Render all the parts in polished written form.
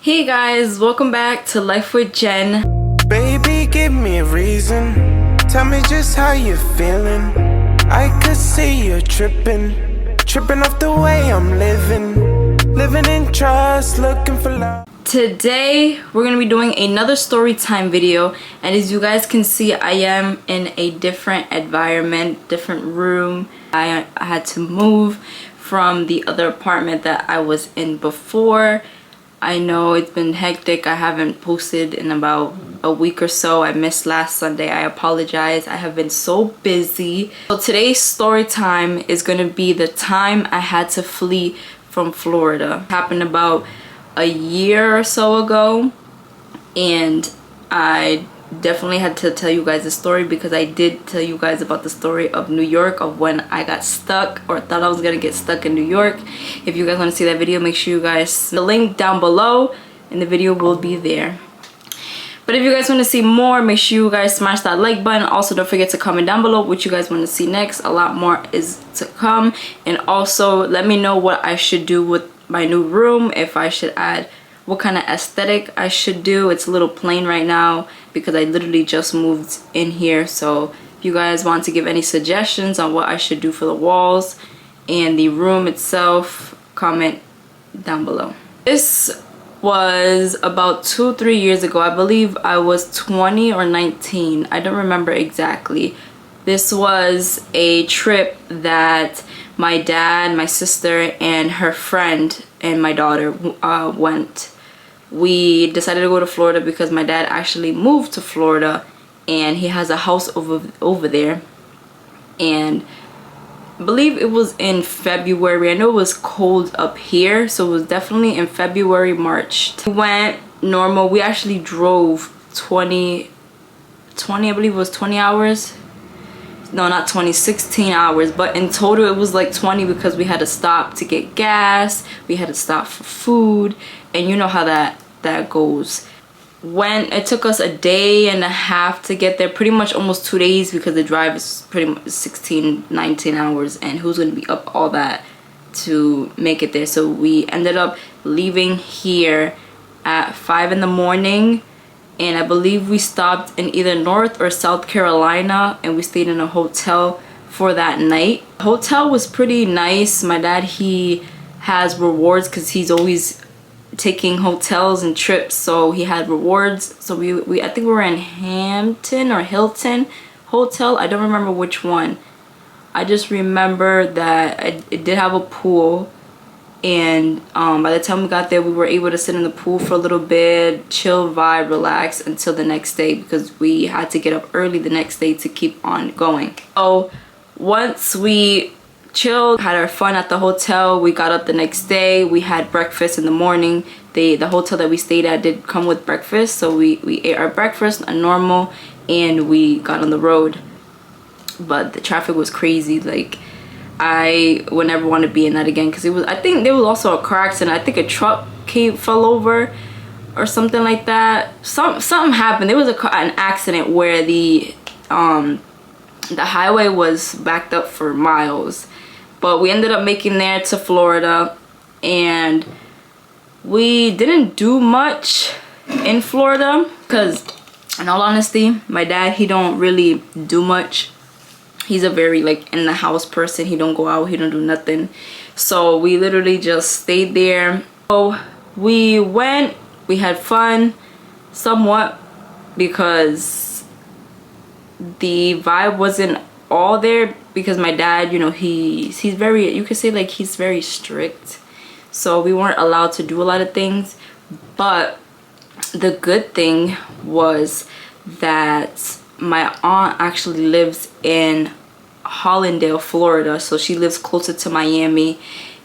Hey guys, welcome back to Life with Jen. Baby, give me a reason. Tell me just how you're feeling. I could see you're tripping off the way I'm living in trust, looking for love. Today we're gonna be doing another story time video, and as you guys can see, I am in a different environment, different room. I had to move from the other apartment that I was in before. I know it's been hectic. I haven't posted in about a week or so. I missed last Sunday. I apologize. I have been so busy. So today's story time is going to be the time I had to flee from Florida. It happened about a year or so ago, and I definitely had to tell you guys the story because I did tell you guys about the story of New York, of when I got stuck or thought I was gonna get stuck in New York. If you guys want to see that video, make sure you guys, the link down below and the video will be there. But if you guys want to see more, make sure you guys smash that like button. Also, don't forget to comment down below what you guys want to see next. A lot more is to come. And also let me know what I should do with my new room, if I should add, what kind of aesthetic I should do. It's a little plain right now because I literally just moved in here. So if you guys want to give any suggestions on what I should do for the walls and the room itself, comment down below. This was about 2-3 years ago. I believe I was 20 or 19. I don't remember exactly. This was a trip that my dad, my sister, and her friend and my daughter went. We decided to go to Florida because my dad actually moved to Florida and he has a house over there. And I believe it was in February. I know it was cold up here, so it was definitely in February, March. We went normal. We actually drove 20, I believe it was 20 hours. No, not 20, 16 hours, but in total it was like 20 because we had to stop to get gas, we had to stop for food, and you know how that goes. When it took us a day and a half to get there, pretty much almost 2 days, because the drive is pretty much 16, 19 hours, and who's going to be up all that to make it there? So we ended up leaving here at 5 in the morning, and I believe we stopped in either North or South Carolina, and we stayed in a hotel for that night. The hotel was pretty nice. My dad, he has rewards because he's always taking hotels and trips, so he had rewards. So we I think we were in Hampton or Hilton Hotel. I don't remember which one. I just remember that it did have a pool, and by the time we got there, we were able to sit in the pool for a little bit, chill, vibe, relax until the next day, because we had to get up early the next day to keep on going. So once we chilled, had our fun at the hotel, we got up the next day. We had breakfast in the morning. The hotel that we stayed at did come with breakfast, so we ate our breakfast normal, and we got on the road. But the traffic was crazy. Like, I would never want to be in that again, because it was, I think there was also a car accident. I think a truck fell over or something like that. Something happened. There was an accident where the highway was backed up for miles. But we ended up making there to Florida, and we didn't do much in Florida because, in all honesty, my dad, he don't really do much. He's a very like in the house person. He don't go out, he don't do nothing. So we literally just stayed there. So we went, we had fun somewhat, because the vibe wasn't all there, because my dad, you know, he's very, you could say like he's very strict, so we weren't allowed to do a lot of things. But the good thing was that my aunt actually lives in Hollandale, Florida, so she lives closer to Miami,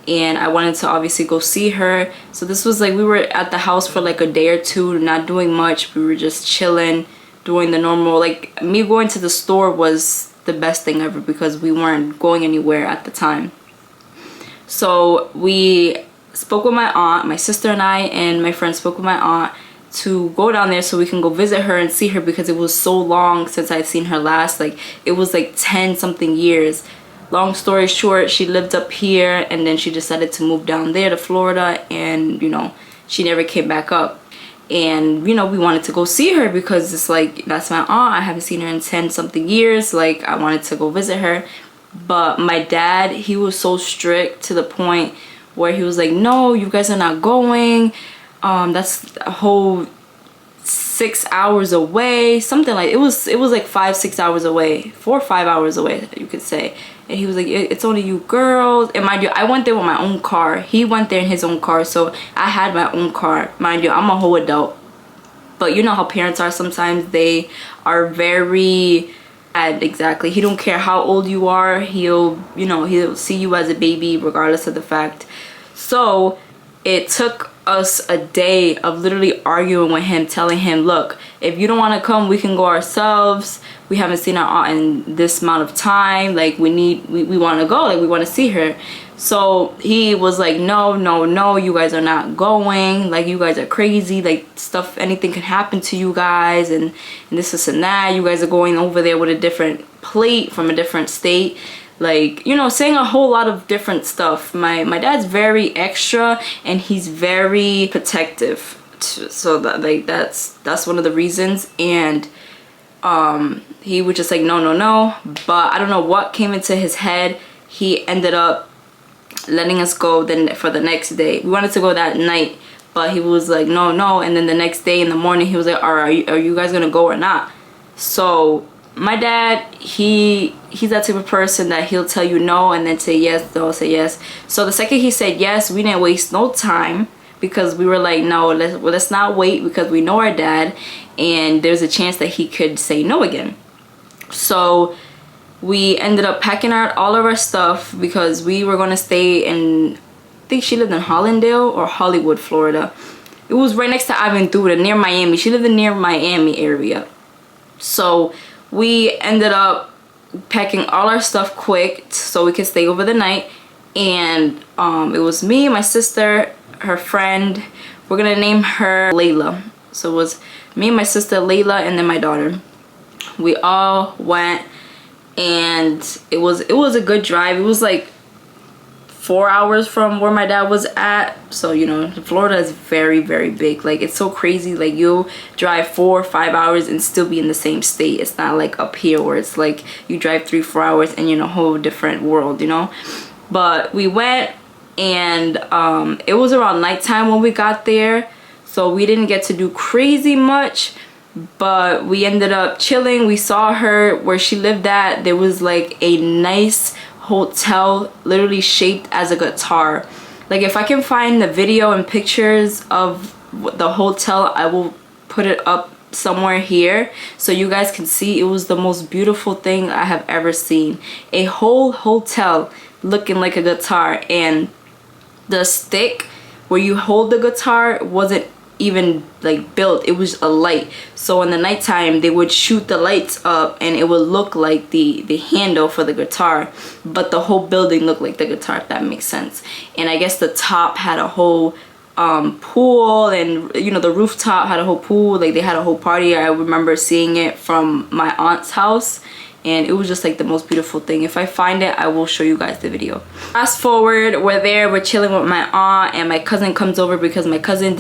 and I wanted to obviously go see her. So this was like, we were at the house for like a day or two, not doing much. We were just chilling, doing the normal, like me going to the store was the best thing ever because we weren't going anywhere at the time. So we spoke with my aunt, my sister and I and my friend spoke with my aunt to go down there so we can go visit her and see her, because it was so long since I'd seen her last. Like, it was like 10 something years. Long story short, she lived up here and then she decided to move down there to Florida, and you know, she never came back up. And you know, we wanted to go see her because it's like, that's my aunt. I haven't seen her in 10 something years. Like, I wanted to go visit her. But my dad, he was so strict to the point where he was like, no, you guys are not going. That's a whole 6 hours away, something like it was like 5-6 hours away, 4 or 5 hours away, you could say. And he was like, it's only you girls. And mind you, I went there with my own car. He went there in his own car, so I had my own car. Mind you, I'm a whole adult, but you know how parents are sometimes. They are very exactly. He don't care how old you are. He'll see you as a baby regardless of the fact. So it took us a day of literally arguing with him, telling him, look, if you don't want to come, we can go ourselves. We haven't seen our aunt in this amount of time. Like, we want to go. Like, we want to see her. So he was like, no, you guys are not going. Like, you guys are crazy. Like, stuff, anything can happen to you guys, and this and that. You guys are going over there with a different plate from a different state. Like, you know, saying a whole lot of different stuff. My dad's very extra, and he's very protective. So that, like, that's one of the reasons. And he was just like, no. But I don't know what came into his head. He ended up letting us go then for the next day. We wanted to go that night, but he was like, no. And then the next day in the morning, he was like, are you guys gonna go or not? So my dad, he's that type of person that he'll tell you no and then say yes, they'll say yes. So the second he said yes, we didn't waste no time, because we were like, no, let's not wait, because we know our dad and there's a chance that he could say no again. So we ended up packing out all of our stuff, because we were going to stay in, I think she lived in Hollandale or Hollywood, Florida. It was right next to Aventura, near Miami. She lived in near Miami area. So we ended up packing all our stuff quick so we could stay over the night. And it was me, my sister, her friend. We're gonna name her Layla. So it was me, my sister Layla, and then my daughter. We all went, and it was a good drive. It was like 4 hours from where my dad was at. So, you know, Florida is very, very big. Like, it's so crazy. Like, you'll drive 4 or 5 hours and still be in the same state. It's not like up here where it's like you drive 3-4 hours and you're in a whole different world, you know. But we went, and it was around nighttime when we got there, so we didn't get to do crazy much, but we ended up chilling. We saw her where she lived at. There was like a nice hotel literally shaped as a guitar. Like, if I can find the video and pictures of the hotel, I will put it up somewhere here so you guys can see. It was the most beautiful thing I have ever seen. A whole hotel looking like a guitar, and the stick where you hold the guitar wasn't even like built. It was a light, so in the nighttime they would shoot the lights up and it would look like the handle for the guitar, but the whole building looked like the guitar, if that makes sense. And I guess the top had a whole pool, and you know, the rooftop had a whole pool. Like, they had a whole party. I remember seeing it from my aunt's house, and it was just like the most beautiful thing. If I find it, I will show you guys the video. Fast forward, we're there, we're chilling with my aunt, and my cousin comes over because my cousin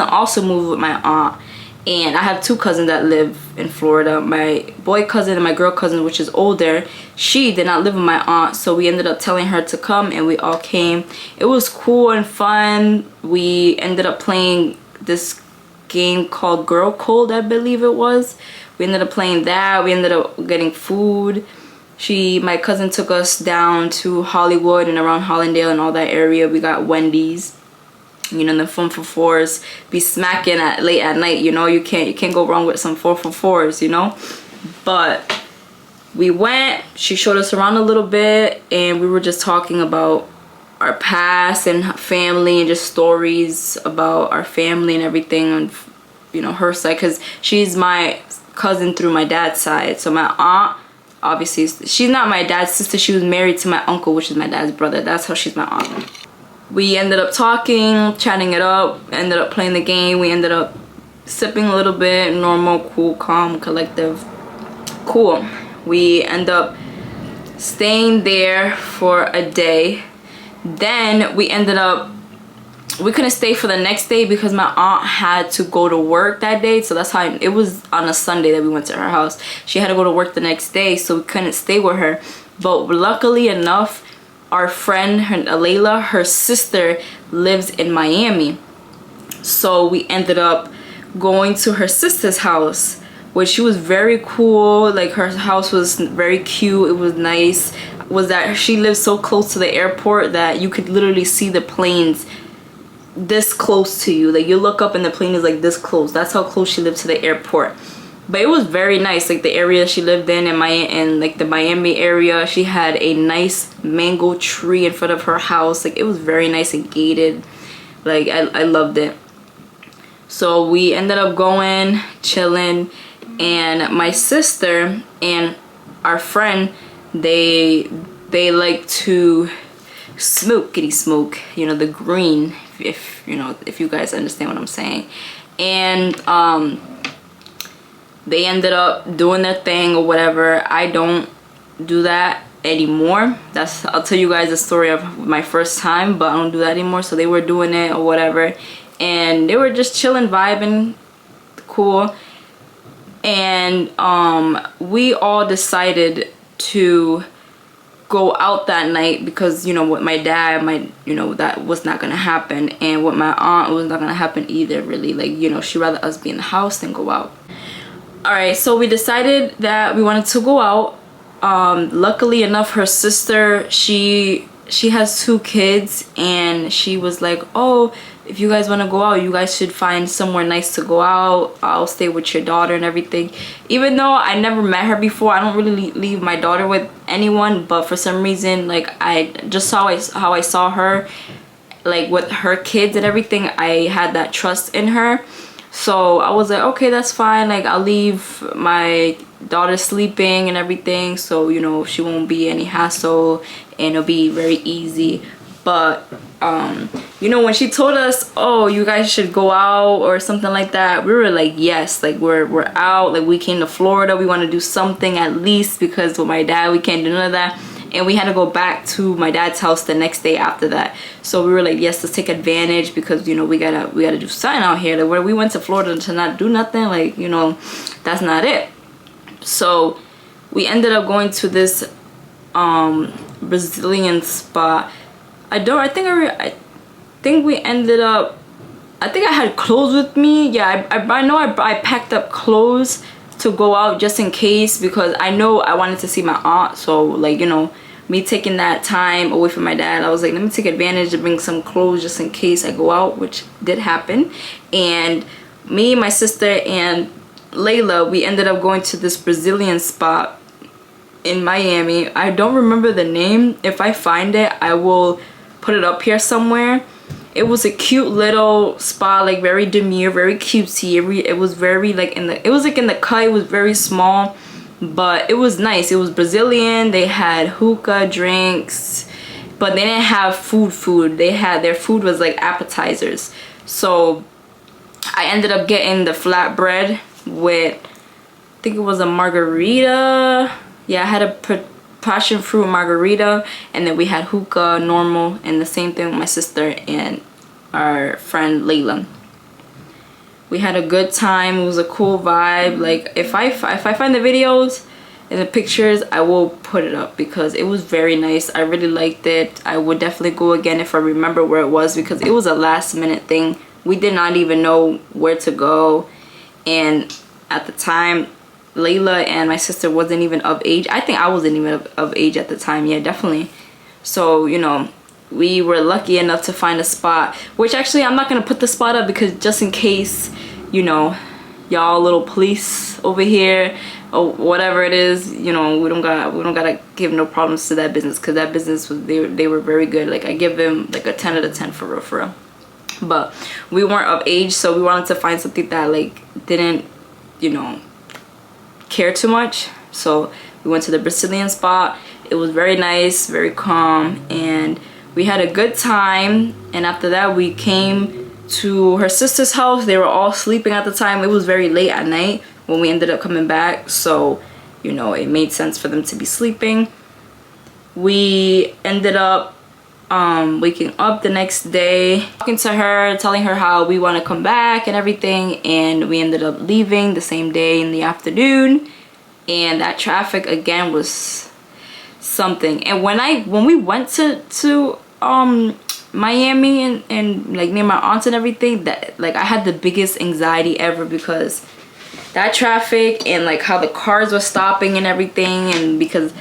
also moved with my aunt. And I have 2 cousins that live in Florida. My boy cousin and my girl cousin, which is older, she did not live with my aunt, so we ended up telling her to come, and we all came. It was cool and fun. We ended up playing this game called Girl Code, I believe it was. We ended up playing that. We ended up getting food. My cousin took us down to Hollywood and around Hollandale and all that area. We got Wendy's, you know, the 4 for $4s be smacking at late at night. You know, you can't go wrong with some 4 for $4s, you know. But we went. She showed us around a little bit, and we were just talking about our past and family, and just stories about our family and everything, and you know, her side, because she's my cousin through my dad's side. So my aunt, obviously, she's not my dad's sister. She was married to my uncle, which is my dad's brother. That's how she's my aunt. We ended up talking, chatting it up, ended up playing the game. We ended up sipping a little bit, normal, cool, calm, collective, cool. We end up staying there for a day. Then we ended up we couldn't stay for the next day because my aunt had to go to work that day. So that's how it was on a Sunday that we went to her house. She had to go to work the next day, so we couldn't stay with her. But luckily enough, our friend, Layla, her sister lives in Miami. So we ended up going to her sister's house, which she was very cool. Like, her house was very cute. It was nice. Was that she lived so close to the airport that you could literally see the planes this close to you. Like, you look up and the plane is like this close. That's how close she lived to the airport. But it was very nice. Like, the area she lived in like the Miami area, she had a nice mango tree in front of her house. Like, it was very nice and gated. Like, I loved it. So we ended up going, chilling, and my sister and our friend, they like to smoke, you know, the green, if you guys understand what I'm saying. And they ended up doing their thing or whatever. I don't do that anymore. I'll tell you guys the story of my first time, but I don't do that anymore. So they were doing it or whatever, and they were just chilling, vibing, cool. And we all decided to go out that night because, you know, with my dad, that was not gonna happen, and with my aunt, it was not gonna happen either, really. Like, you know, she'd rather us be in the house than go out. All right, so we decided that we wanted to go out. Luckily enough, her sister, she has 2 kids, and she was like, oh, if you guys want to go out, you guys should find somewhere nice to go out. I'll stay with your daughter and everything. Even though I never met her before, I don't really leave my daughter with anyone, but for some reason, like, I just saw how I saw her, like, with her kids and everything. I had that trust in her. So I was like, okay, that's fine. Like, I'll leave my daughter sleeping and everything, so, you know, she won't be any hassle and it'll be very easy. But you know, when she told us, oh, you guys should go out or something like that, we were like, yes, like, we're out. Like, we came to Florida, we want to do something at least, because with my dad we can't do none of that. And we had to go back to my dad's house the next day after that. So we were like, yes, let's take advantage, because, you know, we gotta do something out here. Like, where we went to Florida to not do nothing, like, you know, that's not it. So we ended up going to this Brazilian spot. I think we ended up, I think I had clothes with me. Yeah, I know I packed up clothes to go out just in case, because I know I wanted to see my aunt. So, like, you know, me taking that time away from my dad, I was like, let me take advantage to bring some clothes just in case I go out, which did happen. And me, my sister, and Layla, we ended up going to this Brazilian spot in Miami. I don't remember the name. If I find it, I will put it up here somewhere. It was a cute little spot, like, very demure, very cutesy. It was very, like, in the cut. It was very small, but it was nice. It was Brazilian. They had hookah, drinks, but they didn't have food. Their food was like appetizers. So I ended up getting the flatbread with, I think it was a margarita. Yeah, I had a passion fruit margarita, and then we had hookah normal, and the same thing with my sister and our friend Layla. We had a good time. It was a cool vibe. Like, if I find the videos and the pictures, I will put it up, because it was very nice. I really liked it. I would definitely go again if I remember where it was, because it was a last minute thing. We did not even know where to go, and at the time, Layla and my sister wasn't even of age. I think I wasn't even of age at the time. Yeah, definitely. So, you know, we were lucky enough to find a spot, which actually I'm not gonna put the spot up, because just in case, you know, y'all little police over here or whatever it is, you know, we don't gotta give no problems to that business, because that business was, they were very good. Like, I give them like a 10 out of 10 for real. But we weren't of age, so we wanted to find something that, like, didn't, you know, care too much. So we went to the Brazilian spot. It was very nice, very calm, and we had a good time. And after that, we came to her sister's house. They were all sleeping at the time. It was very late at night when we ended up coming back, so, you know, it made sense for them to be sleeping. We ended up waking up the next day, talking to her, telling her how we want to come back and everything, and we ended up leaving the same day in the afternoon. And that traffic again was something. And when we went to Miami and like near my aunts and everything, that like I had the biggest anxiety ever, because that traffic and like how the cars were stopping and everything, and because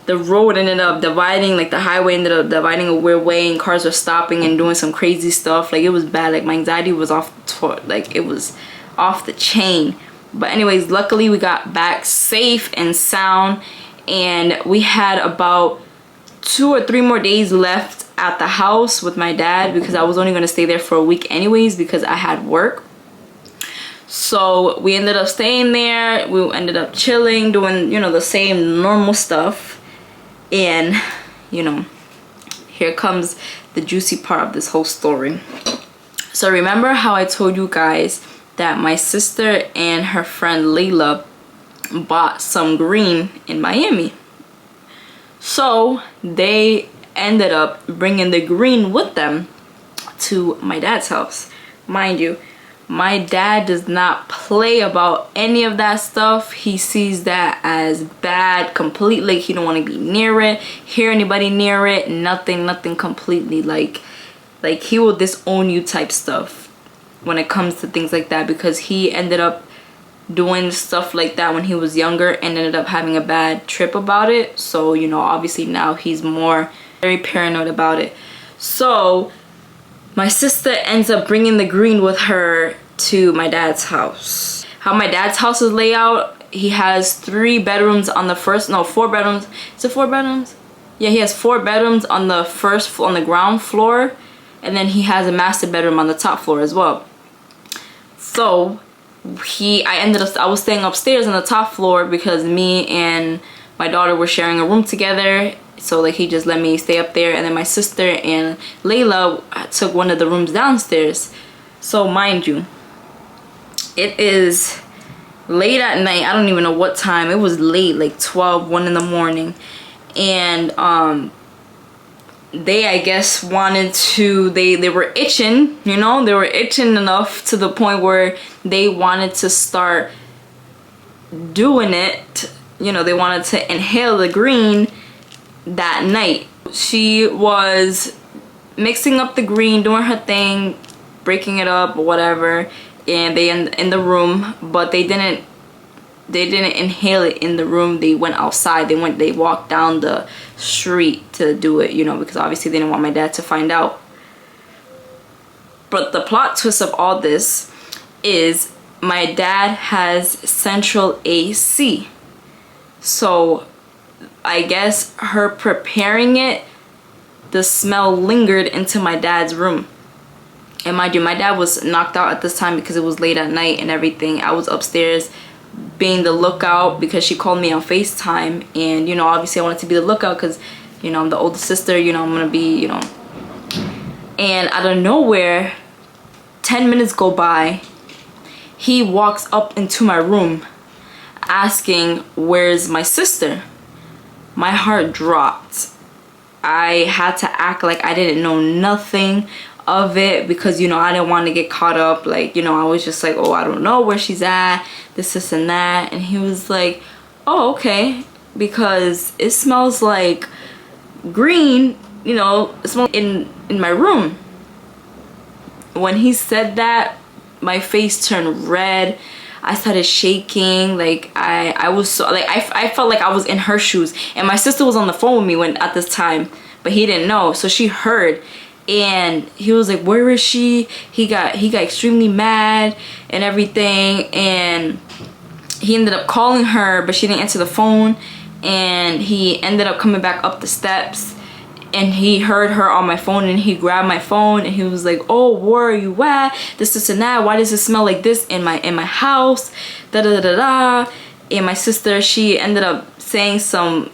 the road ended up dividing, like the highway ended up dividing a weird way, and cars were stopping and doing some crazy stuff. Like it was bad. Like my anxiety was like it was off the chain. But anyways, luckily we got back safe and sound, and we had about 2 or 3 more days left at the house with my dad, because I was only going to stay there for a week anyways because I had work. So we ended up staying there. We ended up chilling, doing, you know, the same normal stuff. And, you know, here comes the juicy part of this whole story. So remember how I told you guys that my sister and her friend Layla bought some green in Miami? So they ended up bringing the green with them to my dad's house. Mind you, my dad does not play about any of that stuff. He sees that as bad completely. He don't want to be near it, hear anybody near it, nothing completely. Like he will disown you type stuff when it comes to things like that, because he ended up doing stuff like that when he was younger and ended up having a bad trip about it. So, you know, obviously now he's very paranoid about it. So my sister ends up bringing the green with her to my dad's house. How my dad's house is laid out, he has 3 bedrooms on the first, no, 4 bedrooms. Is it 4 bedrooms? Yeah, he has 4 bedrooms on the on the ground floor, and then he has a master bedroom on the top floor as well. So I was staying upstairs on the top floor because me and my daughter were sharing a room together. So like he just let me stay up there, and then my sister and Layla took one of the rooms downstairs. So mind you, it is late at night. I don't even know what time. It was late, like 12, 1 in the morning. And they, I guess, wanted to, they were itching, you know, they were itching enough to the point where they wanted to start doing it. You know, they wanted to inhale the green that night. She was mixing up the green, doing her thing, breaking it up or whatever, and they in the room, but they didn't inhale it in the room. They went outside. They walked down the street to do it, you know, because obviously they didn't want my dad to find out. But the plot twist of all this is my dad has central AC. So I guess her preparing it, the smell lingered into my dad's room. And mind you, my dad was knocked out at this time because it was late at night and everything. I was upstairs being the lookout because she called me on FaceTime, and you know, obviously I wanted to be the lookout because, you know, I'm the older sister, you know, I'm gonna be, you know. And out of nowhere, 10 minutes go by, he walks up into my room asking, where's my sister? My heart dropped. I had to act like I didn't know nothing of it because, you know, I didn't want to get caught up. Like, you know, I was just like, oh, I don't know where she's at, this and that. And he was like, oh, okay, because it smells like green, you know, it smells in my room. When he said that, my face turned red. I started shaking. Like I was so, like, I felt like I was in her shoes. And my sister was on the phone with me at this time, but he didn't know. So she heard, and he was like, where is she? He got extremely mad and everything, and he ended up calling her, but she didn't answer the phone. And he ended up coming back up the steps, and he heard her on my phone, and he grabbed my phone, and he was like, oh, where are you at? This and that. Why does it smell like this in my house? Da da da da. And my sister, she ended up saying some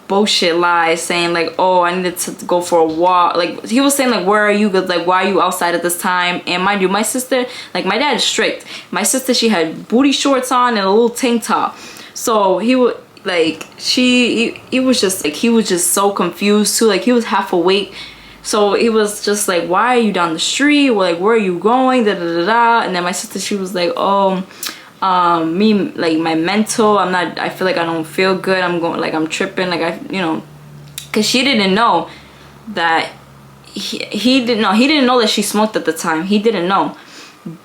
bullshit lies, saying like, oh, I needed to go for a walk. Like, he was saying like, where are you? Like, why are you outside at this time? And mind you, my sister, like, my dad is strict. My sister, she had booty shorts on and a little tank top. So he would, like, he was just like, he was just so confused too. Like, he was half awake. So he was just like, why are you down the street? We're like, where are you going? Da, da, da, da. And then my sister, she was like, oh, me, like my mental, I feel like I don't feel good. I'm going, like I'm tripping, like because she didn't know that he didn't know that she smoked at the time. He didn't know.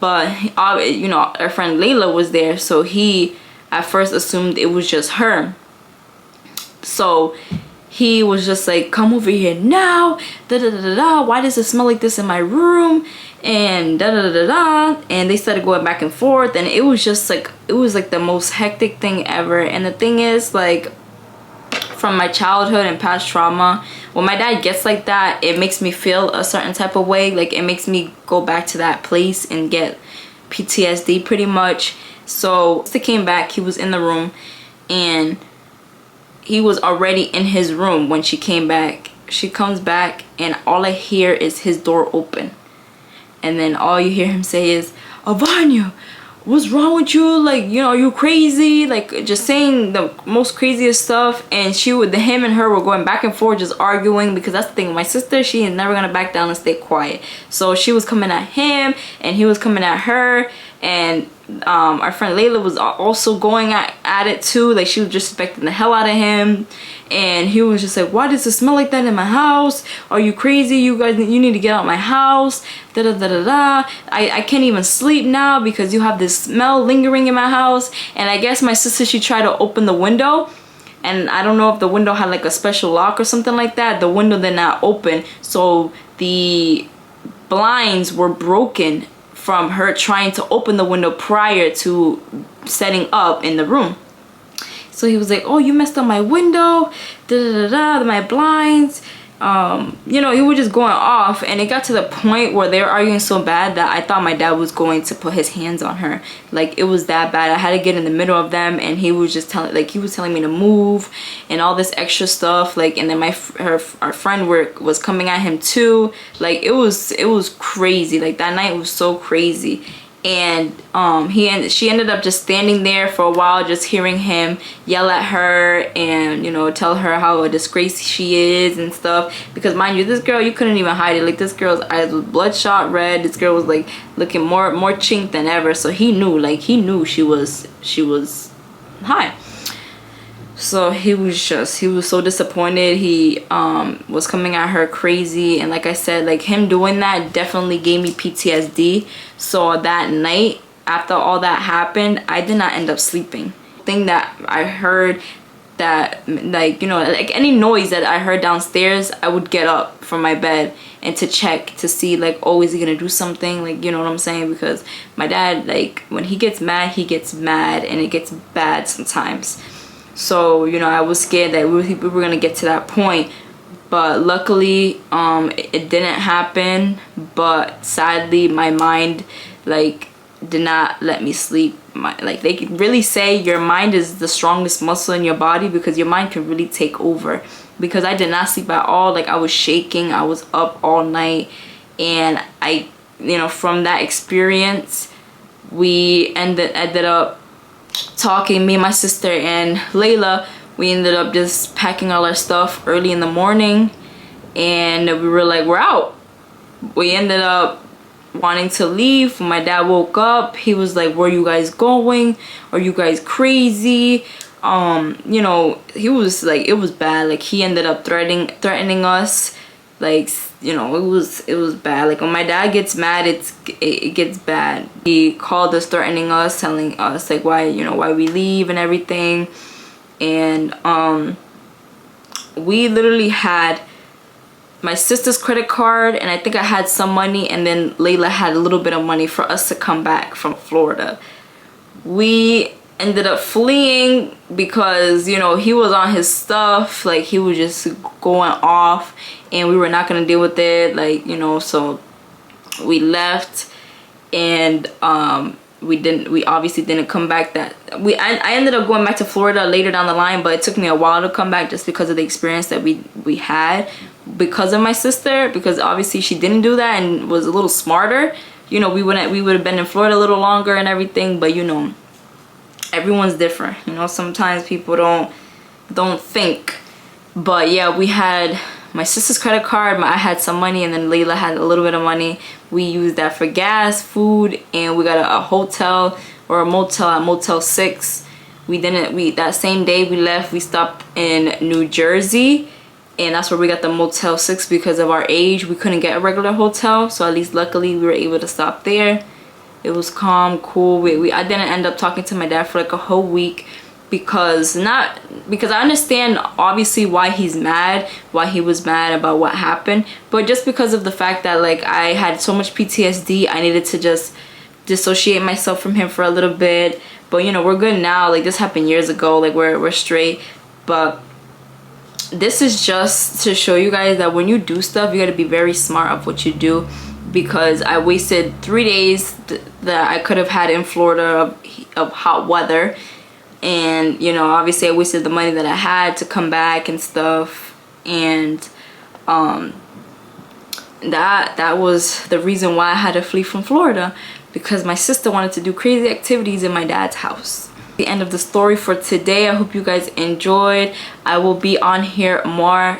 But our friend Layla was there, so he at first assumed it was just her. So he was just like, come over here now, da da da da da, why does it smell like this in my room, and da da da da da. And they started going back and forth, and it was like the most hectic thing ever. And the thing is, like, from my childhood and past trauma, when my dad gets like that, it makes me feel a certain type of way. Like, it makes me go back to that place and get PTSD pretty much. So he came back, he was in the room, and he was already in his room when she came back. She comes back, and all I hear is his door open, and then all you hear him say is, Avanya, what's wrong with you? Like, are you crazy? Like, just saying the most craziest stuff. And him and her were going back and forth, just arguing, because that's the thing. My sister, she is never gonna back down and stay quiet. So she was coming at him, and he was coming at her, and our friend Layla was also going at it too. Like, she was disrespecting the hell out of him, and he was just like, why does it smell like that in my house? Are you crazy? You guys, you need to get out of my house, da da da da da. I can't even sleep now because you have this smell lingering in my house. And I guess my sister, she tried to open the window, and I don't know if the window had like a special lock or something like that. The window did not open, so the blinds were broken from her trying to open the window prior to setting up in the room. So he was like, oh, you messed up my window, da da da da, my blinds. He was just going off, and it got to the point where they were arguing so bad that I thought my dad was going to put his hands on her. Like, it was that bad. I had to get in the middle of them, and he was just telling me to move and all this extra stuff. Like, and then our friend was coming at him too. Like, it was crazy. Like, that night was so crazy. And she ended up just standing there for a while, just hearing him yell at her and tell her how a disgrace she is and stuff. Because mind you, this girl, you couldn't even hide it. Like, this girl's eyes was bloodshot red. This girl was like looking more chinked than ever. So he knew she was high. So he was so disappointed. He was coming at her crazy, and like I said, like, him doing that definitely gave me PTSD. So that night, after all that happened, I did not end up sleeping. Thing that I heard, that like any noise that I heard downstairs, I would get up from my bed and to check to see, like, oh, is he gonna do something, like, you know what I'm saying? Because my dad, like, when he gets mad, and it gets bad sometimes. So I was scared that we were gonna get to that point, but luckily it didn't happen. But sadly, my mind, like, did not let me sleep. Like, they can really say your mind is the strongest muscle in your body, because your mind can really take over. Because I did not sleep at all. Like, I was shaking, I was up all night, and I from that experience, we ended up talking, me and my sister and Layla, we ended up just packing all our stuff early in the morning, and we were like, we're out. We ended up wanting to leave. When my dad woke up, he was like, where are you guys going? Are you guys crazy? He was like, it was bad. Like, he ended up threatening us. Like, it was bad. Like, when my dad gets mad, it gets bad. He called us, threatening us, telling us, like, why we leave and everything. And we literally had my sister's credit card, and I think I had some money, and then Layla had a little bit of money for us to come back from Florida. We ended up fleeing because he was on his stuff. Like, he was just going off, and we were not gonna deal with it. Like, so we left, and we obviously didn't come back. I ended up going back to Florida later down the line, but it took me a while to come back, just because of the experience that we had because of my sister. Because obviously she didn't do that and was a little smarter. We would have been in Florida a little longer and everything. But everyone's different. Sometimes people don't think. But yeah, we had my sister's credit card. I had some money, and then Layla had a little bit of money. We used that for gas, food, and we got a hotel or a motel at Motel 6. That same day we left, we stopped in New Jersey, and that's where we got the Motel 6 because of our age. We couldn't get a regular hotel, so at least luckily we were able to stop there. It was calm, cool. I didn't end up talking to my dad for like a whole week because I understand obviously why he's mad, why he was mad about what happened, but just because of the fact that like I had so much PTSD, I needed to just dissociate myself from him for a little bit. But you know, we're good now. Like this happened years ago. Like we're straight. But this is just to show you guys that when you do stuff, you got to be very smart of what you do, because I wasted 3 days that I could have had in Florida of hot weather, and you know, obviously I wasted the money that I had to come back and stuff, and that was the reason why I had to flee from Florida, because my sister wanted to do crazy activities in my dad's house. The end of the story for today. I hope you guys enjoyed. I will be on here more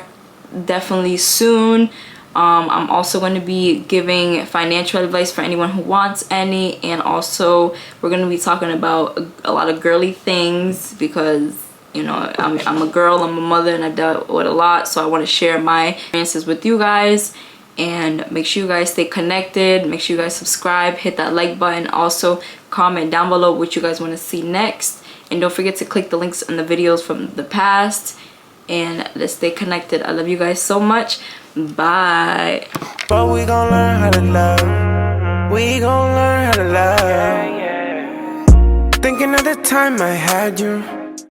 definitely soon. I'm also going to be giving financial advice for anyone who wants any, and also we're going to be talking about a lot of girly things, because you know, I'm a girl, I'm a mother, and I've dealt with a lot, so I want to share my experiences with you guys. And make sure you guys stay connected, make sure you guys subscribe, hit that like button, also comment down below what you guys want to see next, and don't forget to click the links in the videos from the past, and let's stay connected. I love you guys so much. Bye. But we gon' learn how to love. We gon' learn how to love. Thinking of the time I had you.